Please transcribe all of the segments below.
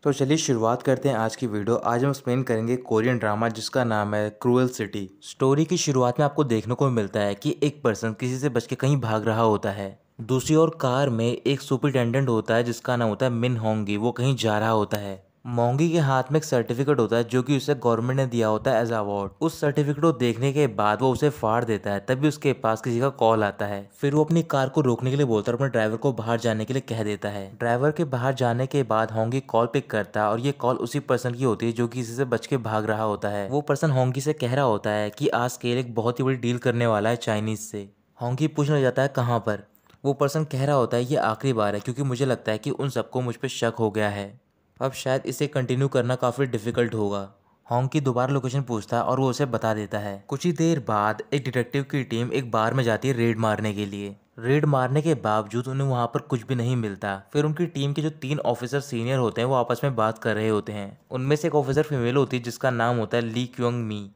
तो चलिए शुरुआत करते हैं आज की वीडियो। आज हम एक्सप्लेन करेंगे कोरियन ड्रामा जिसका नाम है क्रूएल सिटी। स्टोरी की शुरुआत में आपको देखने को मिलता है कि एक पर्सन किसी से बच के कहीं भाग रहा होता है। दूसरी ओर कार में एक सुपरिटेंडेंट होता है जिसका नाम होता है मिन होंगी। वो कहीं जा रहा होता है। मोंगी के हाथ में एक सर्टिफिकेट होता है जो कि उसे गवर्नमेंट ने दिया होता है एज अवार्ड। उस सर्टिफिकेट को देखने के बाद वो उसे फाड़ देता है। तभी उसके पास किसी का कॉल आता है। फिर वो अपनी कार को रोकने के लिए बोलता है और अपने ड्राइवर को बाहर जाने के लिए कह देता है। ड्राइवर के बाहर जाने के बाद होंगी कॉल पिक करता है और ये कॉल उसी पर्सन की होती है जो कि किसी से बच के भाग रहा होता है। वो पर्सन होंगी से कह रहा होता है कि आज स्केल एक बहुत ही बड़ी डील करने वाला है चाइनीज से। होंगी पूछने जाता है कहाँ पर। वो पर्सन कह रहा होता है ये आखिरी बार है क्योंकि मुझे लगता है कि उन सबको मुझ पर शक हो गया है। अब शायद इसे कंटिन्यू करना काफ़ी डिफिकल्ट होगा। होंगी दोबारा लोकेशन पूछता है और वो उसे बता देता है। कुछ ही देर बाद एक डिटेक्टिव की टीम एक बार में जाती है रेड मारने के लिए। रेड मारने के बावजूद उन्हें वहां पर कुछ भी नहीं मिलता। फिर उनकी टीम के जो 3 ऑफिसर सीनियर होते हैं वो आपस में बात कर रहे होते हैं। उनमें से एक ऑफिसर फीमेल होती है जिसका नाम होता है ली क्योंग मी।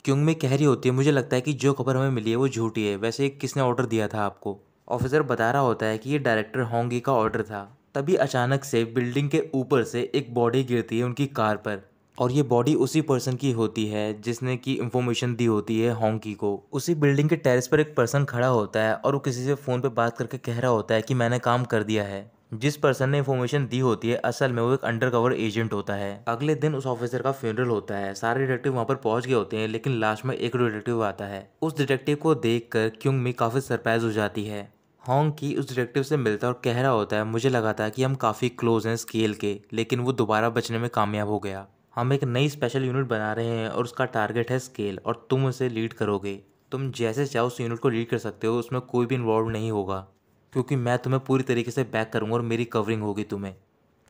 क्योंग मी कह रही होती है मुझे लगता है कि जो खबर हमें मिली है वो झूठी है। वैसे किसने ऑर्डर दिया था आपको। ऑफिसर बता रहा होता है कि ये डायरेक्टर होंगी का ऑर्डर था। तभी अचानक से बिल्डिंग के ऊपर से एक बॉडी गिरती है उनकी कार पर। और ये बॉडी उसी पर्सन की होती है जिसने की इंफॉर्मेशन दी होती है होंगी को। उसी बिल्डिंग के टेरेस पर एक पर्सन खड़ा होता है और वो किसी से फ़ोन पे बात करके कह रहा होता है कि मैंने काम कर दिया है। जिस पर्सन ने इन्फॉर्मेशन दी होती है असल में वो एक अंडरकवर एजेंट होता है। अगले दिन उस ऑफिसर का फ्यूनरल होता है। सारे डिटेक्टिव वहाँ पर पहुँच गए होते हैं लेकिन लास्ट में एक डिटेक्टिव आता है। उस डिटेक्टिव को देखकर क्योंग मी काफ़ी सरप्राइज हो जाती है। होंगी उस डिटेक्टिव से मिलता है और कह रहा होता है मुझे लगा था कि हम काफ़ी क्लोज हैं स्केल के, लेकिन वो दोबारा बचने में कामयाब हो गया। हम एक नई स्पेशल यूनिट बना रहे हैं और उसका टारगेट है स्केल और तुम उसे लीड करोगे। तुम जैसे चाहो उस यूनिट को लीड कर सकते हो। उसमें कोई भी इन्वॉल्व नहीं होगा क्योंकि मैं तुम्हें पूरी तरीके से बैक करूंगा और मेरी कवरिंग होगी तुम्हें।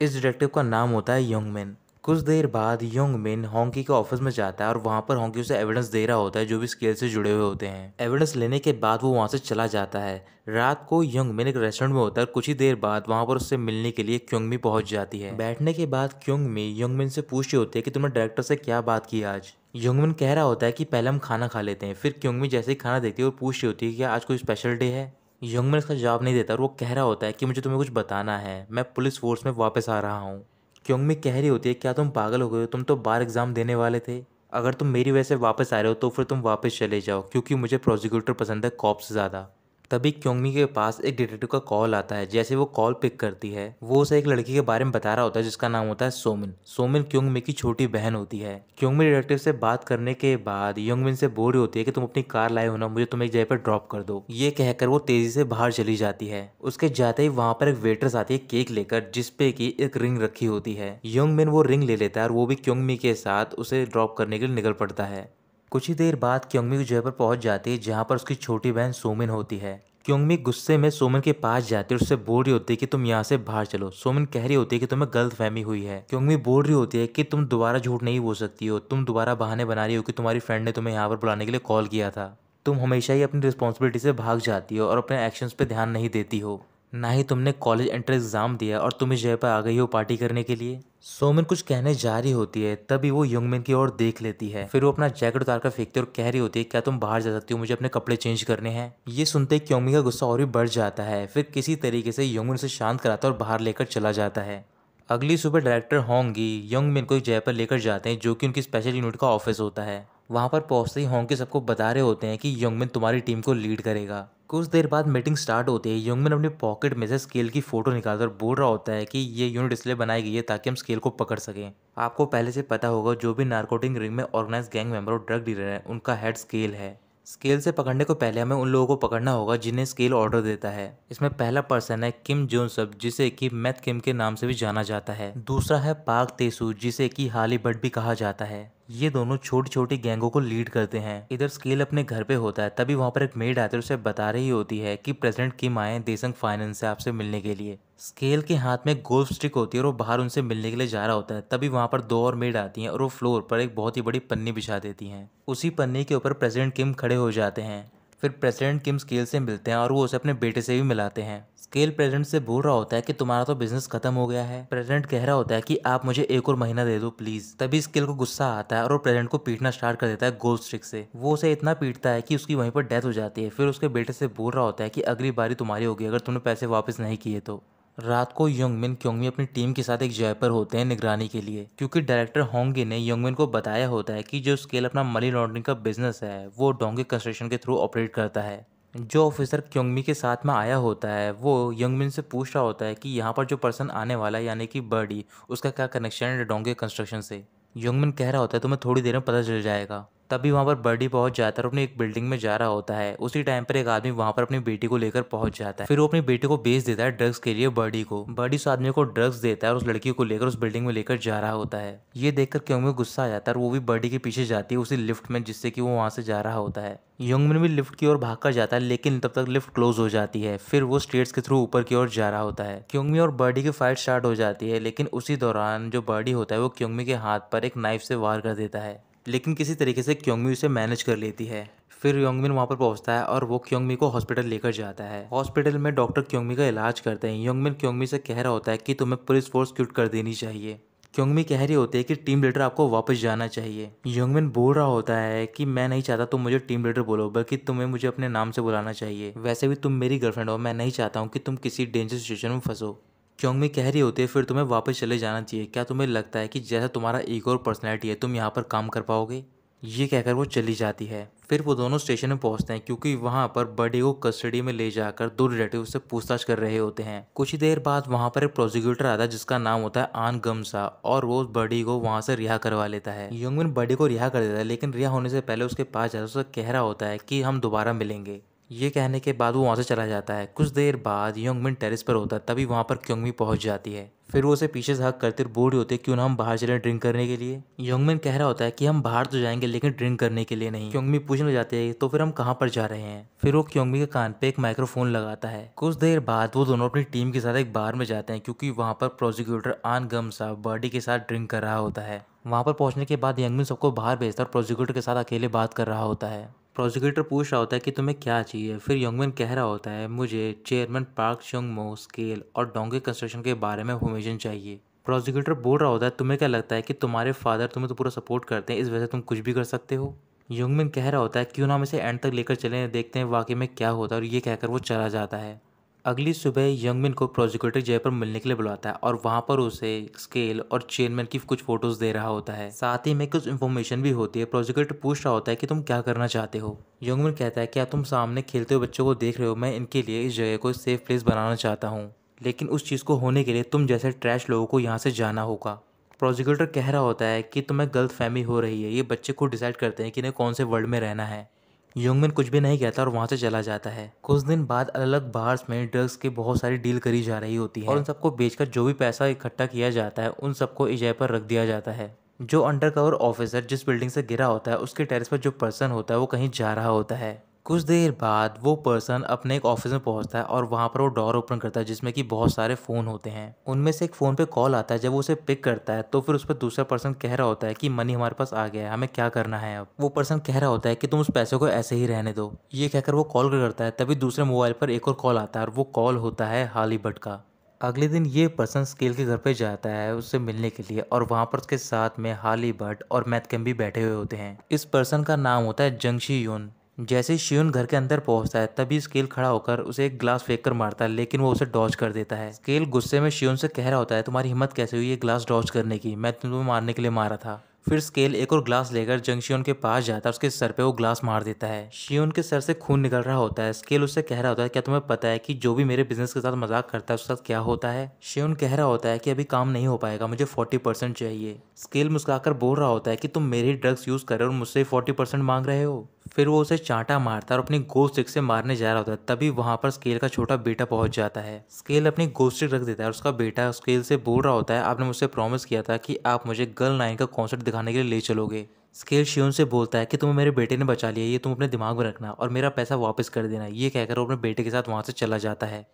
इस डिटेक्टिव का नाम होता है योंगमिन। कुछ देर बाद योंगमिन होंगी के ऑफिस में जाता है और वहाँ पर होंगी उसे एविडेंस दे रहा होता है जो भी स्केल से जुड़े हुए होते हैं। एविडेंस लेने के बाद वो वहाँ से चला जाता है। रात को योंगमिन एक रेस्टोरेंट में होता है। कुछ ही देर बाद वहाँ पर उससे मिलने के लिए क्योंगमी पहुँच जाती है। बैठने के बाद क्योंगमी योंगमिन से पूछ रही होती है कि तुमने डायरेक्टर से क्या बात की आज। योंगमिन कह रहा होता है कि पहले हम खाना खा लेते हैं। फिर क्योंगमी जैसे ही खाना देखती है वो पूछ रही होती है कि क्या आज कोई स्पेशल डे है। योंगमिन इसका जवाब नहीं देता और वो कह रहा होता है कि मुझे तुम्हें कुछ बताना है, मैं पुलिस फोर्स में वापस आ रहा हूँ। क्योंगमी कह रही होती है क्या तुम पागल हो गए हो, तुम तो बार एग्जाम देने वाले थे। अगर तुम मेरी वजह से वापस आ रहे हो तो फिर तुम वापस चले जाओ क्योंकि मुझे प्रोसिक्यूटर पसंद है कॉप से ज़्यादा। तभी क्योंगमी के पास एक डिटेक्टिव का कॉल आता है। जैसे वो कॉल पिक करती है वो उसे एक लड़की के बारे में बता रहा होता है जिसका नाम होता है सोमिन। सोमिन क्योंगमी की छोटी बहन होती है। क्योंगमी डिटेक्टिव से बात करने के बाद योंगमिन से बोल रही होती है कि तुम अपनी कार लाए हो ना, मुझे तुम एक जगह पर ड्रॉप कर दो। ये कहकर वो तेजी से बाहर चली जाती है। उसके जाते ही वहां पर एक वेटर्स आती है केक लेकर जिसपे की एक रिंग रखी होती है। योंगमिन वो रिंग ले लेता है और वो भी क्योंगमी के साथ उसे ड्रॉप करने के लिए निकल पड़ता है। कुछ ही देर बाद क्योंगमी उस जगह पर पहुंच जाती है जहां पर उसकी छोटी बहन सोमिन होती है। क्योंगमी गुस्से में सोमिन के पास जाती है और उससे बोल रही होती है कि तुम यहाँ से बाहर चलो। सोमिन कह रही होती है कि तुम्हें गलतफहमी हुई है। क्योंगमी बोल रही होती है कि तुम दोबारा झूठ नहीं बोल सकती हो। तुम दोबारा बहाने बना रही हो कि तुम्हारी फ्रेंड ने तुम्हें यहाँ पर बुलाने के लिए कॉल किया था। तुम हमेशा ही अपनी रिस्पॉन्सिबिलिटी से भाग जाती हो और अपने एक्शंस पे ध्यान नहीं देती हो। ना ही तुमने कॉलेज एंट्रेंस एग्जाम दिया और तुम इस जगह पर आ गई हो पार्टी करने के लिए। सोमिन कुछ कहने जा रही होती है तभी वो योंगमिन की ओर देख लेती है। फिर वो अपना जैकेट उतार कर फेंकती है और कह रही होती है क्या तुम बाहर जा सकती हो, मुझे अपने कपड़े चेंज करने हैं। ये सुनते ही क्योंगमी का गुस्सा और भी बढ़ जाता है। फिर किसी तरीके से योंगमिन से शांत कराता है और बाहर लेकर चला जाता है। अगली सुबह डायरेक्टर होंगी योंगमिन को एक जगह पर लेकर जाते हैं जो कि उनकी स्पेशल यूनिट का ऑफिस होता है। वहां पर पहुंचते ही होंगी सबको बता रहे होते हैं कि योंगमिन तुम्हारी टीम को लीड करेगा। कुछ देर बाद मीटिंग स्टार्ट होती है। योंगमिन अपनी पॉकेट में से स्केल की फोटो निकालकर बोल रहा होता है कि ये यूनिट इसलिए बनाई गई है ताकि हम स्केल को पकड़ सकें। आपको पहले से पता होगा जो भी नारकोटिक रिंग में ऑर्गेनाइज गैंग मेंबर और ड्रग डीलर है उनका हेड स्केल है। स्केल से पकड़ने को पहले हमें उन लोगों को पकड़ना होगा जिन्हें स्केल ऑर्डर देता है। इसमें पहला पर्सन है किम जोनसप जिसे कि मैथ किम के नाम से भी जाना जाता है। दूसरा है पाक तेसू जिसे कि हाली बट भी कहा जाता है। ये दोनों छोटी छोटी गैंगों को लीड करते हैं। इधर स्केल अपने घर पे होता है तभी वहां पर एक मेड आती है उसे बता रही होती है कि प्रेसिडेंट किम आए देसंग फाइनेंस से आपसे मिलने के लिए। स्केल के हाथ में गोल्फ स्टिक होती है और वो बाहर उनसे मिलने के लिए जा रहा होता है। तभी वहां पर 2 और मेड आती हैं और वो फ्लोर पर एक बहुत ही बड़ी पन्नी बिछा देती हैं। उसी पन्नी के ऊपर प्रेसिडेंट किम खड़े हो जाते हैं। फिर प्रेसिडेंट किम स्केल से मिलते हैं और वो उसे अपने बेटे से भी मिलाते हैं। स्केल प्रेसिडेंट से बोल रहा होता है कि तुम्हारा तो बिजनेस खत्म हो गया है। प्रेसिडेंट कह रहा होता है कि आप मुझे एक और महीना दे दो प्लीज। तभी स्केल को गुस्सा आता है और वो प्रेसिडेंट को पीटना स्टार्ट कर देता है गोल्ड स्टिक से। वो उसे इतना पीटता है कि उसकी वहीं पर डेथ हो जाती है। फिर उसके बेटे से बोल रहा होता है कि अगली बारी तुम्हारी होगी अगर तुमने पैसे वापस नहीं किए तो। रात को योंगमिन क्योंगमी अपनी टीम के साथ एक जय पर होते हैं निगरानी के लिए, क्योंकि डायरेक्टर होंगे ने योंगमिन को बताया होता है कि जो स्केल अपना मनी लॉन्ड्रिंग का बिजनेस है वो डोंगे कंस्ट्रक्शन के थ्रू ऑपरेट करता है। जो ऑफिसर क्योंगमी के साथ में आया होता है वो योंगमिन से पूछ रहा होता है कि यहाँ पर जो पर्सन आने वाला है यानी कि बर्डी, उसका क्या कनेक्शन है डोंगे कंस्ट्रक्शन से। योंगमिन कह रहा होता है तुम्हें थोड़ी देर में पता चल जाएगा। तभी वहाँ पर बर्डी पहुंच जाता है और अपनी एक बिल्डिंग में जा रहा होता है। उसी टाइम पर एक आदमी वहाँ पर अपनी बेटी को लेकर पहुंच जाता है। फिर वो अपनी बेटी को बेच देता है ड्रग्स के लिए बर्डी को। बर्डी उस आदमी को ड्रग्स देता है और उस लड़की को लेकर उस बिल्डिंग में लेकर जा रहा होता है। ये देखकर क्योंकि गुस्सा आ जाता है और वो भी बर्डी के पीछे जाती है उसी लिफ्ट में जिससे कि वो वहाँ से जा रहा होता है। योंगमिन भी लिफ्ट की ओर भागकर जाता है लेकिन तब तक लिफ्ट क्लोज हो जाती है। फिर वो स्टेयर्स के थ्रू ऊपर की ओर जा रहा होता है। क्योंगमी और बर्डी की फाइट स्टार्ट हो जाती है, लेकिन उसी दौरान जो बर्डी होता है वो क्योंगमी के हाथ पर एक नाइफ से वार कर देता है, लेकिन किसी तरीके से क्योंगमी उसे मैनेज कर लेती है। फिर योंगमिन वहाँ पर पहुँचता है और वो क्योंगमी को हॉस्पिटल लेकर जाता है। हॉस्पिटल में डॉक्टर क्योंगमी का इलाज करते हैं। योंगमिन क्योंगमी से कह रहा होता है कि तुम्हें पुलिस फोर्स क्विट कर देनी चाहिए। क्योंगमी कह रही होती है कि टीम लीडर आपको वापस जाना चाहिए। योंगमिन बोल रहा होता है कि मैं नहीं चाहता तुम मुझे टीम लीडर बोलो, बल्कि तुम्हें मुझे अपने नाम से बुलाना चाहिए। वैसे भी तुम मेरी गर्लफ्रेंड हो, मैं नहीं चाहता हूँ कि तुम किसी डेंजर सिचुएशन में फंसो। क्योंगमी कह रही होती है फिर तुम्हें वापस चले जाना चाहिए। क्या तुम्हें लगता है कि जैसा तुम्हारा ईगो और पर्सनैलिटी है तुम यहाँ पर काम कर पाओगे? ये कहकर वो चली जाती है। फिर वो दोनों स्टेशन में पहुंचते हैं क्योंकि वहां पर बर्डी को कस्टडी में ले जाकर दो रिलेटिव से पूछताछ कर रहे होते हैं। कुछ ही देर बाद वहां पर एक प्रोसिक्यूटर आता है जिसका नाम होता है आन गमसा, और वो बर्डी को वहां से रिहा करवा लेता है। योंगमिन बर्डी को रिहा कर देता है, लेकिन रिहा होने से पहले उसके पास जाकर उससे कह रहा होता है कि हम दोबारा मिलेंगे। ये कहने के बाद वो वहाँ से चला जाता है। कुछ देर बाद योंगमिन टेरेस पर होता है, तभी वहाँ पर क्योंगमी पहुँच जाती है। फिर वो उसे पीछे से हक करते बोल रही होती है क्यों ना हम बाहर चले ड्रिंक करने के लिए। योंगमिन कह रहा होता है कि हम बाहर तो जाएंगे लेकिन ड्रिंक करने के लिए नहीं। क्योंगमी पूछने जाते हैं तो फिर हम कहाँ पर जा रहे हैं। फिर वो क्योंगमी के कान पे एक माइक्रोफोन लगाता है। कुछ देर बाद वो दोनों अपनी टीम के साथ एक बार में जाते हैं क्योंकि वहाँ पर प्रोसिक्यूटर आन गमसा बर्डी के साथ ड्रिंक कर रहा होता है। वहाँ पर पहुँचने के बाद योंगमिन सबको बाहर भेजता है और प्रोसिक्यूटर के साथ अकेले बात कर रहा होता है। प्रोसिक्यूटर पूछ रहा होता है कि तुम्हें क्या चाहिए। फिर योंगमिन कह रहा होता है मुझे चेयरमैन पार्क chung-mo स्केल और डोंगे कंस्ट्रक्शन के बारे में इन्फॉर्मेशन चाहिए। प्रोसिक्यूटर बोल रहा होता है तुम्हें क्या लगता है कि तुम्हारे फादर तुम्हें तो पूरा सपोर्ट करते हैं, इस वजह से तुम कुछ भी कर सकते हो। योंगमिन कह रहा होता है क्यों ना हम इसे एंड तक लेकर चलें, देखते हैं वाकई में क्या होता है, और ये कहकर वो चला जाता है। अगली सुबह योंगमिन को प्रोसिक्यूटर जय पर मिलने के लिए बुलाता है और वहाँ पर उसे स्केल और चेयरमैन की कुछ फोटोज दे रहा होता है। साथ ही में कुछ इन्फॉर्मेशन भी होती है। प्रोसिक्यूटर पूछ रहा होता है कि तुम क्या करना चाहते हो। योंगमिन कहता है क्या तुम सामने खेलते हुए बच्चों को देख रहे हो, मैं इनके लिए इस जगह को सेफ प्लेस बनाना चाहता हूँ, लेकिन उस चीज़ को होने के लिए तुम जैसे ट्रैश लोगों को यहाँ से जाना होगा। प्रोसिक्यूटर कह रहा होता है कि तुम्हें गलतफहमी हो रही है, ये बच्चे खुद डिसाइड करते हैं कि इन्हें कौन से वर्ल्ड में रहना है। योंगमिन कुछ भी नहीं कहता और वहाँ से चला जाता है। कुछ दिन बाद अलग अलग बार्स में ड्रग्स की बहुत सारी डील करी जा रही होती है और उन सबको बेचकर जो भी पैसा इकट्ठा किया जाता है उन सबको इजाय पर रख दिया जाता है। जो अंडरकवर ऑफिसर जिस बिल्डिंग से गिरा होता है उसके टेरेस पर जो पर्सन होता है वो कहीं जा रहा होता है। कुछ देर बाद वो पर्सन अपने एक ऑफिस में पहुंचता है और वहां पर वो डोर ओपन करता है जिसमें कि बहुत सारे फ़ोन होते हैं। उनमें से एक फ़ोन पे कॉल आता है। जब वो उसे पिक करता है तो फिर उस पर दूसरा पर्सन कह रहा होता है कि मनी हमारे पास आ गया है, हमें क्या करना है। अब वो पर्सन कह रहा होता है कि तुम उस पैसे को ऐसे ही रहने दो। ये कहकर वो कॉल करता है। तभी दूसरे मोबाइल पर एक और कॉल आता है और वो कॉल होता है हाली भट्ट का। अगले दिन ये पर्सन स्केल के घर पे जाता है उससे मिलने के लिए, और वहाँ पर उसके साथ में हाली भट्ट और मैथ भी बैठे हुए होते हैं। इस पर्सन का नाम होता है जंग शी यून। जैसे ही शियून घर के अंदर पहुंचता है तभी स्केल खड़ा होकर उसे एक ग्लास फेंक कर मारता है, लेकिन वो उसे डॉज कर देता है। स्केल गुस्से में शियून से कह रहा होता है तुम्हारी हिम्मत कैसे हुई ये ग्लास डॉज करने की, मैं तुम्हें मारने के लिए मारा था। फिर स्केल एक और ग्लास लेकर जंग शियोन के पास जाता है, उसके सर पे वो ग्लास मार देता है। शियोन के सर से खून निकल रहा होता है। स्केल उससे कह रहा होता है क्या तुम्हें पता है कि जो भी मेरे बिजनेस के साथ मजाक करता है उसके साथ क्या होता है। शियोन कह रहा होता है कि अभी काम नहीं हो पाएगा, मुझे 40% चाहिए। स्केल मुस्कुराकर बोल रहा होता है कि तुम मेरी ड्रग्स यूज कर रहे हो और मुझसे 40% मांग रहे हो। फिर वो उसे चांटा मारता है और अपनी गोस्ट स्टिक से मारने जा रहा होता है। तभी वहां पर स्केल का छोटा बेटा पहुंच जाता है। स्केल अपनी गोस्ट स्टिक रख देता है और उसका बेटा स्केल से बोल रहा होता है आपने मुझसे प्रॉमिस किया था कि आप मुझे गर्ल नाइन का कॉन्सर्ट दिखाने के लिए ले चलोगे। स्केल शियोन से बोलता है कि तुम्हें मेरे बेटे ने बचा लिया, ये तुम अपने दिमाग में रखना और मेरा पैसा वापस कर देना। ये कहकर वो अपने बेटे के साथ वहां से चला जाता है।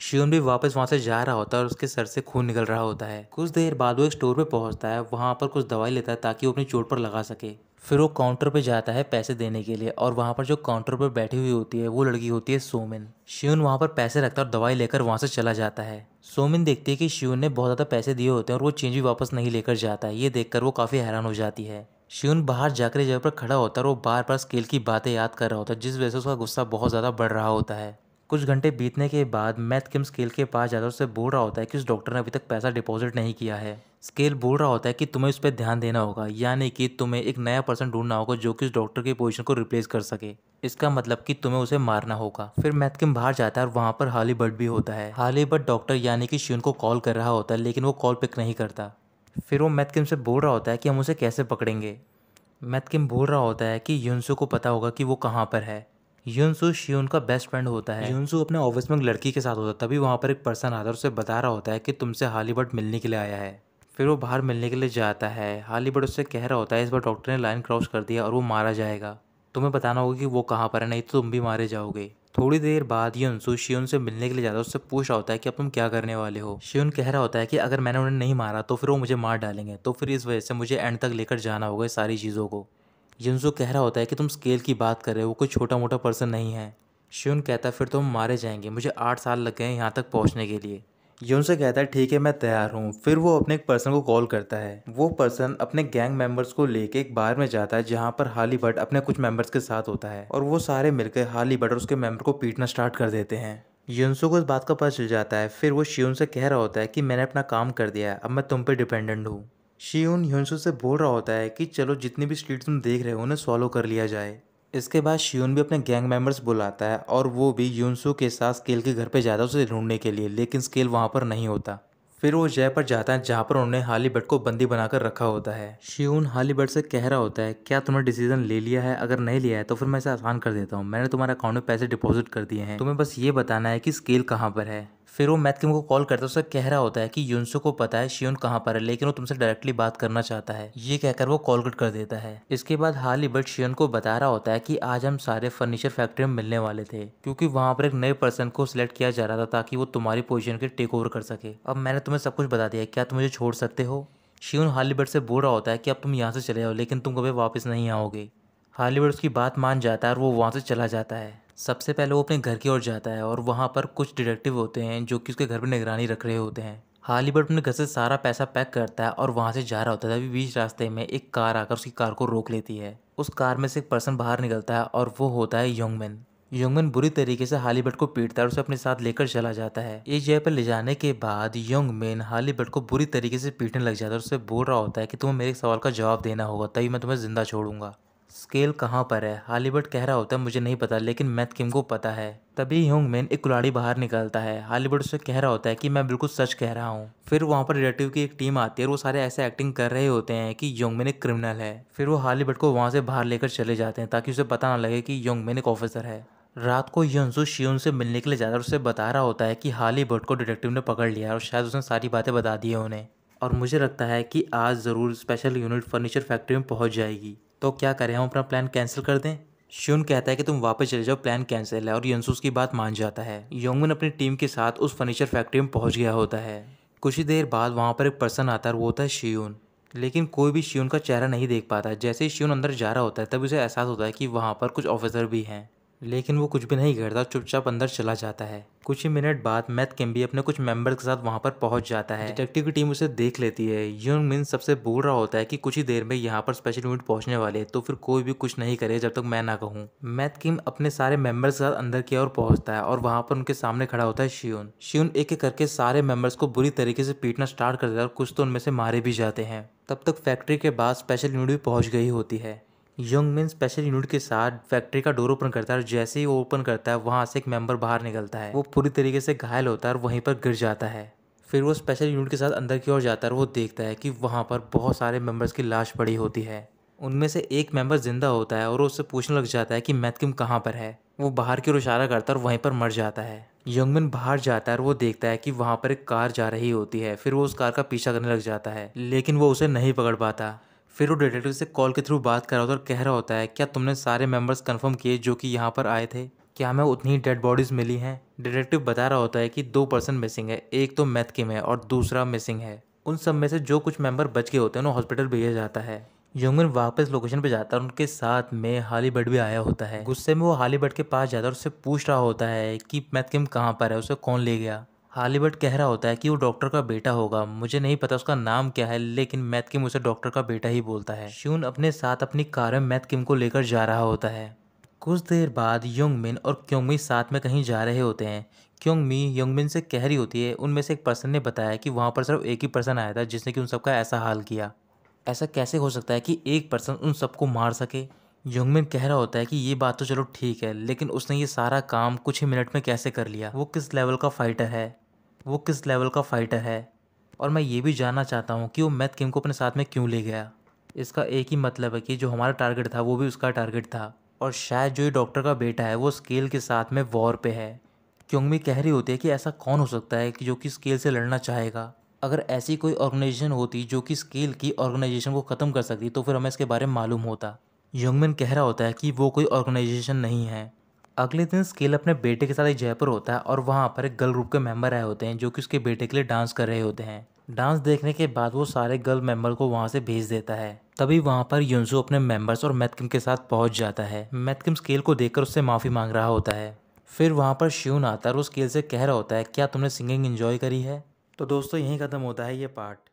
शियोन भी वापस वहां से जा रहा होता है और उसके सर से खून निकल रहा होता है। कुछ देर बाद वो एक स्टोर पे पहुंचता है, वहां पर कुछ दवाई लेता है ताकि वो अपनी चोट पर लगा सके। फिर वो काउंटर पे जाता है पैसे देने के लिए, और वहाँ पर जो काउंटर पर बैठी हुई होती है वो लड़की होती है सोमिन। शियून वहाँ पर पैसे रखता है और दवाई लेकर वहाँ से चला जाता है। सोमिन देखती है कि शियून ने बहुत ज़्यादा पैसे दिए होते हैं और वो चेंज भी वापस नहीं लेकर जाता है। ये देखकर वो काफ़ी हैरान हो जाती है। शियून बाहर जाकर जगह पर खड़ा होता है और वो बार बार स्केल की बातें याद कर रहा होता है, जिस वजह से उसका गुस्सा बहुत ज़्यादा बढ़ रहा होता है। कुछ घंटे बीतने के बाद मैथ किम स्केल के पास जाता है, उससे बोल रहा होता है कि उस डॉक्टर ने अभी तक पैसा डिपॉजिट नहीं किया है। स्केल बोल रहा होता है कि तुम्हें उस पर ध्यान देना होगा, यानी कि तुम्हें एक नया पर्सन ढूंढना होगा जो कि उस डॉक्टर की पोजीशन को रिप्लेस कर सके। इसका मतलब कि तुम्हें उसे मारना होगा। फिर मैथ किम बाहर जाता है और वहाँ पर हाली बर्ड भी होता है। हाली बर्ड डॉक्टर यानी कि शियून को कॉल कर रहा होता है, लेकिन वो कॉल पिक नहीं करता। फिर वो मैथ किम से बोल रहा होता है कि हम उसे कैसे पकड़ेंगे। मैथ किम बोल रहा होता है कि युनसू को पता होगा कि वो कहाँ पर है। युनसू शियोन का बेस्ट फ्रेंड होता है। युनसू अपने ऑफिस में एक लड़की के साथ होता है, तभी वहाँ पर एक पर्सन आता है और उसे बता रहा होता है कि तुमसे हाली बर्ड मिलने के लिए आया है। फिर वो बाहर मिलने के लिए जाता है। हाली बर्ड उससे कह रहा होता है इस बार डॉक्टर ने लाइन क्रॉस कर दिया और वो मारा जाएगा। तुम्हें बताना होगा कि वो कहाँ पर है, नहीं तो तुम भी मारे जाओगे। थोड़ी देर बाद युनसू शियोन से मिलने के लिए जाता है, उससे पूछ रहा होता है कि अब तुम क्या करने वाले हो। शियोन कह रहा होता है कि अगर मैंने उन्हें नहीं मारा तो फिर वो मुझे मार डालेंगे, तो फिर इस वजह से मुझे एंड तक लेकर जाना होगा इस सारी चीज़ों को। युनसू कह रहा होता है कि तुम स्केल की बात कर रहे हो, वो कोई छोटा मोटा पर्सन नहीं है। शियोन कहता है फिर तो हम मारे जाएंगे, मुझे 8 साल लग गए यहाँ तक पहुँचने के लिए। यून से कहता है ठीक है मैं तैयार हूँ। फिर वो अपने एक पर्सन को कॉल करता है। वो पर्सन अपने गैंग मेंबर्स को लेके एक बार में जाता है जहाँ पर हाली बट अपने कुछ मेंबर्स के साथ होता है और वो सारे मिलकर हाली बट और उसके मेंबर को पीटना स्टार्ट कर देते हैं। युनसो को इस बात का पता चल जाता है। फिर वो शियोन से कह रहा होता है कि मैंने अपना काम कर दिया है, अब मैं तुम पे डिपेंडेंट हूँ। शियोन युनसो से बोल रहा होता है कि चलो जितनी भी स्ट्रीट तुम देख रहे हो उन्हें सॉल्व कर लिया जाए। इसके बाद शियोन भी अपने गैंग मेंबर्स बुलाता है और वो भी युनसू के साथ स्केल के घर पे जाता है उसे ढूंढने के लिए, लेकिन स्केल वहाँ पर नहीं होता। फिर वो जय पर जाता है जहाँ पर उन्होंने हाली बट को बंदी बनाकर रखा होता है। शियोन हाली बट से कह रहा होता है क्या तुमने डिसीजन ले लिया है, अगर नहीं लिया है तो फिर मैं इसे आसान कर देता हूँ। मैंने तुम्हारे अकाउंट में पैसे डिपॉजिट कर दिए हैं, तुम्हें बस ये बताना है कि स्केल कहाँ पर है। फिर वो मैथ किम को कॉल करता है, उसे कह रहा होता है कि युनसू को पता है शियोन कहाँ पर है, लेकिन वो तुमसे डायरेक्टली बात करना चाहता है। ये कहकर वो कॉल कट कर देता है। इसके बाद हाली बट शियोन को बता रहा होता है कि आज हम सारे फर्नीचर फैक्ट्री में मिलने वाले थे, क्योंकि वहाँ पर एक नए पर्सन को सिलेक्ट किया जा रहा था ताकि वो तुम्हारी पोजीशन के टेक ओवर कर सके। अब मैंने तुम्हें सब कुछ बता दिया है, क्या तुम मुझे छोड़ सकते हो। शियोन हाली बट से बोल रहा होता है कि अब तुम यहाँ से चले जाओ, लेकिन तुम कभी वापस नहीं आओगे। हाली बट उसकी बात मान जाता है और वो वहाँ से चला जाता है। सबसे पहले वो अपने घर की ओर जाता है और वहाँ पर कुछ डिटेक्टिव होते हैं जो कि उसके घर पर निगरानी रख रहे होते हैं। हाली बट अपने घर से सारा पैसा पैक करता है और वहाँ से जा रहा होता है, तभी बीच रास्ते में एक कार आकर उसकी कार को रोक लेती है। उस कार में से एक पर्सन बाहर निकलता है और वो होता है योंगमिन। योंगमिन बुरी तरीके से हाली बट को पीटता है और उसे अपने साथ लेकर चला जाता है। एक जगह पर ले जाने के बाद योंगमिन हाली बट को बुरी तरीके से पीटने लग जाता है और उससे बोल रहा होता है कि तुम्हें मेरे सवाल का जवाब देना होगा, तभी मैं तुम्हें जिंदा छोड़ूंगा। स्केल कहाँ पर है, हाली बट कह रहा होता है मुझे नहीं पता, लेकिन मैथ किम को पता है। तभी योंगमिन एक कुल्हाड़ी बाहर निकलता है। हाली बट उससे कह रहा होता है कि मैं बिल्कुल सच कह रहा हूँ। फिर वहाँ पर डिटेक्टिव की एक टीम आती है और वो सारे ऐसे एक्टिंग कर रहे होते हैं कि योंगमिन एक क्रिमिनल है। फिर वो हाली बट को वहाँ से बाहर लेकर चले जाते हैं ताकि उसे पता ना लगे कि योंगमिन एक ऑफिसर है। रात को युनसू शियोन से मिलने के लिए जाता है और उससे बता रहा होता है कि हाली बट को डिटेक्टिव ने पकड़ लिया है और शायद उसने सारी बातें बता दी है उन्हें, और मुझे लगता है कि आज ज़रूर स्पेशल यूनिट फर्नीचर फैक्ट्री में पहुंच जाएगी। तो क्या करें, हम अपना प्लान कैंसिल कर दें। शियोन कहता है कि तुम वापस चले जाओ, प्लान कैंसिल है, और युनसू उसकी बात मान जाता है। योंगमिन अपनी टीम के साथ उस फर्नीचर फैक्ट्री में पहुंच गया होता है। कुछ ही देर बाद वहाँ पर एक पर्सन आता है और वो होता है शियोन, लेकिन कोई भी शियोन का चेहरा नहीं देख पाता। जैसे ही शियोन अंदर जा रहा होता है तभी उसे एहसास होता है कि वहाँ पर कुछ ऑफिसर भी हैं, लेकिन वो कुछ भी नहीं करता, चुपचाप अंदर चला जाता है। कुछ ही मिनट बाद मैथ किम भी अपने कुछ मेंबर्स के साथ वहां पर पहुंच जाता है। डिटेक्टिव की टीम उसे देख लेती है। योंगमिन सबसे बोल रहा होता है कि कुछ ही देर में यहाँ पर स्पेशल यूनिट पहुंचने वाले हैं, तो फिर कोई भी कुछ नहीं करे जब तक मैं ना कहूँ। मैथ किम अपने सारे मेंबर्स के साथ अंदर की ओर पहुंचता है और वहां पर उनके सामने खड़ा होता है शियोन। शियोन एक एक करके सारे मेंबर्स को बुरी तरीके से पीटना स्टार्ट कर देता है और कुछ तो उनमें से मारे भी जाते हैं। तब तक फैक्ट्री के बाद स्पेशल यूनिट भी पहुंच गई होती है। योंगमिन स्पेशल यूनिट के साथ फैक्ट्री का डोर ओपन करता है और जैसे ही वो ओपन करता है वहां से एक मेंबर बाहर निकलता है। वो पूरी तरीके से घायल होता है और वहीं पर गिर जाता है। फिर वो स्पेशल यूनिट के साथ अंदर की ओर जाता है और वो देखता है कि वहां पर बहुत सारे मेंबर्स की लाश पड़ी होती है। उनमें से एक मेंबर जिंदा होता है और वो उससे पूछने लग जाता है कि मैथ किम कहाँ पर है। वो बाहर की ओर इशारा करता है और वहीं पर मर जाता है। योंगमिन बाहर जाता है और वो देखता है कि वहां पर एक कार जा रही होती है। फिर वो उस कार का पीछा करने लग जाता है, लेकिन वो उसे नहीं पकड़ पाता। फिर वो डिटेक्टिव से कॉल के थ्रू बात कर रहा होता है और कह रहा होता है क्या तुमने सारे मेंबर्स कंफर्म किए जो कि यहाँ पर आए थे, क्या हमें उतनी ही डेड बॉडीज मिली हैं। डिटेक्टिव बता रहा होता है कि 2 पर्सन मिसिंग है, एक तो मैथ किम है और दूसरा मिसिंग है। उन सब में से जो कुछ मेंबर बच गए होते हैं उन्हें हॉस्पिटल भेजा जाता है। योंगमिन वापस लोकेशन पे जाता है और उनके साथ में हाली बट भी आया होता है। गुस्से में वो हाली बट के पास जाता है और उससे पूछ रहा होता है कि मैथ किम कहाँ पर है, उसे कौन ले गया। हाली बट कह रहा होता है कि वो डॉक्टर का बेटा होगा, मुझे नहीं पता उसका नाम क्या है, लेकिन मैथ किम उसे डॉक्टर का बेटा ही बोलता है। शियोन अपने साथ अपनी कार में मैथ किम को लेकर जा रहा होता है। कुछ देर बाद योंगमिन और क्योंगमी साथ में कहीं जा रहे होते हैं। क्योंगमी योंगमिन से कह रही होती है उनमें से एक पर्सन ने बताया कि वहाँ पर सिर्फ एक ही पर्सन आया था जिसने कि उन सबका ऐसा हाल किया। ऐसा कैसे हो सकता है कि एक पर्सन उन सबको मार सके। योंगमिन कह रहा होता है कि ये बात तो चलो ठीक है, लेकिन उसने ये सारा काम कुछ ही मिनट में कैसे कर लिया। वो किस लेवल का फाइटर है, वो किस लेवल का फाइटर है। और मैं ये भी जानना चाहता हूँ कि वो मैथ किम को अपने साथ में क्यों ले गया। इसका एक ही मतलब है कि जो हमारा टारगेट था वो भी उसका टारगेट था, और शायद जो ये डॉक्टर का बेटा है वो स्केल के साथ में वॉर पे है। क्योंकि कह रही होती है कि ऐसा कौन हो सकता है कि जो कि स्केल से लड़ना चाहेगा। अगर ऐसी कोई ऑर्गेनाइजेशन होती जो कि स्केल की ऑर्गेनाइजेशन को ख़त्म कर सकती तो फिर हमें इसके बारे में मालूम होता। योंगमिन कह रहा होता है कि वो कोई ऑर्गेनाइजेशन नहीं है। अगले दिन स्केल अपने बेटे के साथ एक जयपुर होता है और वहाँ पर एक गर्ल ग्रुप के मेंबर आए होते हैं जो कि उसके बेटे के लिए डांस कर रहे होते हैं। डांस देखने के बाद वो सारे गर्ल मेंबर को वहाँ से भेज देता है। तभी वहाँ पर युनसू अपने मेंबर्स और मैथकिम के साथ पहुँच जाता है। मैथकिम स्केल को देखकर उससे माफ़ी मांग रहा होता है। फिर वहाँ पर श्यून आता है और वो स्केल से कह रहा होता है क्या तुमने सिंगिंग एंजॉय करी है। तो दोस्तों यहीं ख़त्म होता है ये पार्ट।